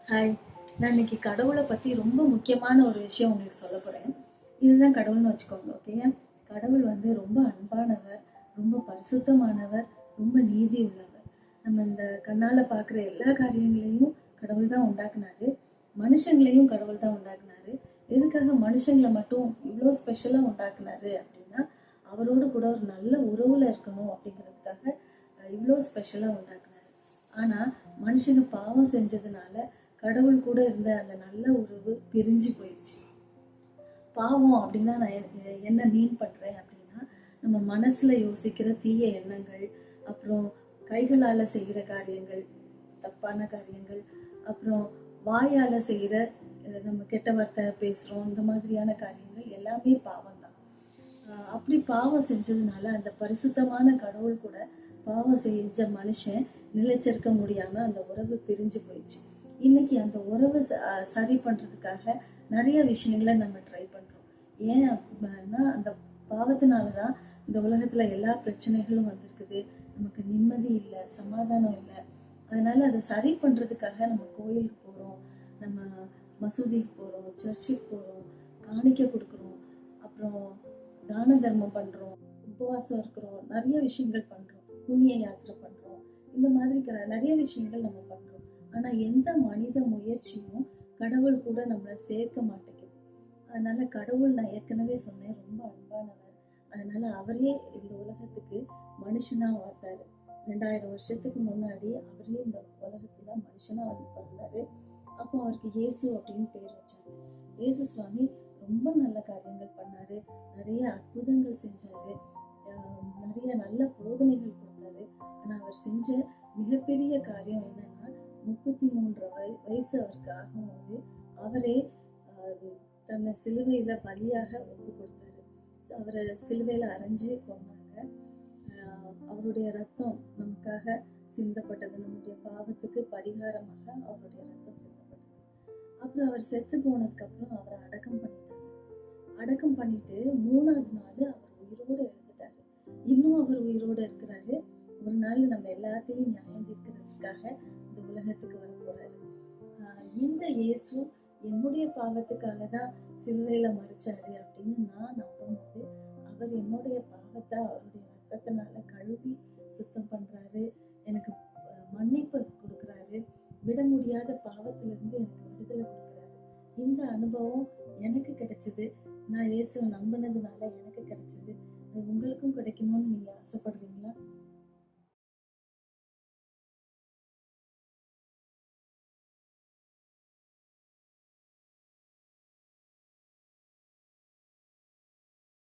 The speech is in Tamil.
ஹாய். நான் இன்னைக்கு கடவுளை பற்றி ரொம்ப முக்கியமான ஒரு விஷயம் உங்களுக்கு சொல்ல போகிறேன். இதுதான் கடவுள்னு வச்சுக்கோங்க, ஓகேயா? கடவுள் வந்து ரொம்ப அன்பானவர், ரொம்ப பரிசுத்தமானவர், ரொம்ப நீதி உள்ளவர். நம்ம இந்த கண்ணால் பார்க்குற எல்லா காரியங்களையும் கடவுள் தான் உண்டாக்குனாரு. மனுஷங்களையும் கடவுள் தான் உண்டாக்குனாரு. எதுக்காக மனுஷங்களை மட்டும் இவ்வளோ ஸ்பெஷலாக உண்டாக்குனாரு அப்படின்னா, அவரோடு கூட ஒரு நல்ல உறவில் இருக்கணும் அப்படிங்கிறதுக்காக இவ்வளோ ஸ்பெஷலாக உண்டாக்குனாரு. ஆனால் மனுஷங்க பாவம் செஞ்சதுனால கடவுள் கூட இருந்த அந்த நல்ல உறவு பிரிஞ்சு போயிடுச்சு. பாவம் அப்படின்னா நான் என்ன மீன் பண்ணுறேன் அப்படின்னா, நம்ம மனசில் யோசிக்கிற தீய எண்ணங்கள், அப்புறம் கைகளால் செய்கிற காரியங்கள், தப்பான காரியங்கள், அப்புறம் வாயால் செய்கிற நம்ம கெட்ட வார்த்தை பேசுகிறோம், இந்த மாதிரியான காரியங்கள் எல்லாமே பாவம் தான். அப்படி பாவம் செஞ்சதுனால அந்த பரிசுத்தமான கடவுள் கூட பாவம் செஞ்ச மனுஷன் நிலைச்சிருக்க முடியாம அந்த உறவு பிரிஞ்சு போயிடுச்சு. இன்னைக்கு அந்த உறவு சரி பண்றதுக்காக நிறைய விஷயங்களை நம்ம ட்ரை பண்றோம். ஏன் அப்படின்னா அந்த பாவத்தினாலதான் இந்த உலகத்துல எல்லா பிரச்சனைகளும் வந்திருக்குது. நமக்கு நிம்மதி இல்லை, சமாதானம் இல்லை. அதனால அதை சரி பண்றதுக்காக நம்ம கோயிலுக்கு போறோம், நம்ம மசூதிக்கு போறோம், சர்ச்சுக்கு போறோம், காணிக்க கொடுக்குறோம், அப்புறம் தான தர்மம் பண்றோம், உபவாசம் இருக்கிறோம், நிறைய விஷயங்கள் பண்றோம், புண்ணிய யாத்திரை பண்றோம். இந்த மாதிரி நிறைய விஷயங்கள் நம்ம பண்றோம். ஆனா எந்த மனித முயற்சியும் கடவுள் கூட நம்மளை சேர்க்க மாட்டேங்குது. அதனால கடவுள், நான் ஏற்கனவே சொன்னேன், ரொம்ப அன்பானவர். அதனால அவரே இந்த உலகத்துக்கு மனுஷனா வந்தாரு. 2000 வருஷத்துக்கு முன்னாடி அவரே இந்த உலகத்துல மனுஷனா வந்து பிறந்தாரு. அப்போ அவருக்கு இயேசு அப்படின்னு பேர் வச்சாங்க. இயேசு சுவாமி ரொம்ப நல்ல காரியங்கள் பண்ணாரு, நிறைய அற்புதங்கள் செஞ்சாரு, நிறைய நல்ல போதனைகள் கொடுத்தாரு. ஆனா அவர் செஞ்ச மிகப்பெரிய காரியம் என்னன்னா, 33 வயசு அவருக்கு ஆகும்போது அவரே தன்னை சிலுவையில பலியாக ஒப்பு கொடுத்தாரு. அவரை சிலுவையில அரைஞ்சு கொண்டாங்க. அவருடைய ரத்தம் நமக்காக சிந்தப்பட்டது, நம்முடைய பாவத்துக்கு பரிகாரமாக அவருடைய ரத்தம் சிந்தப்பட்டது. அப்புறம் அவர் செத்து போனதுக்கு அப்புறம் அவரை அடக்கம் பண்ணிட்டாங்க. அடக்கம் பண்ணிட்டு 3ஆவது நாள் அவர் உயிரோடு எழுந்துட்டாரு. இன்னும் அவர் உயிரோடு இருக்கிறாரு. ஒரு நாள் நம்ம எல்லாத்தையும் நியாயம் தீர்க்கிறதுக்காக இந்த உலகத்துக்கு வர போறாரு. இந்த இயேசு என்னுடைய பாவத்துக்காக தான் சிலுவையில மறிச்சாரு அப்படின்னு நான் நம்பும்போது, அவர் என்னுடைய பாவத்தை அவருடைய ரத்தத்தினால கழுவி சுத்தம் பண்றாரு, எனக்கு மன்னிப்பு கொடுக்குறாரு, விட முடியாத பாவத்திலிருந்து எனக்கு விடுதலை கொடுக்குறாரு. இந்த அனுபவம் எனக்கு கிடைச்சது. நான் இயேசுவை நம்பினதுனால எனக்கு கிடைச்சது. அது உங்களுக்கும் கிடைக்கணும்னு நீங்க ஆசைப்படுறீங்களா?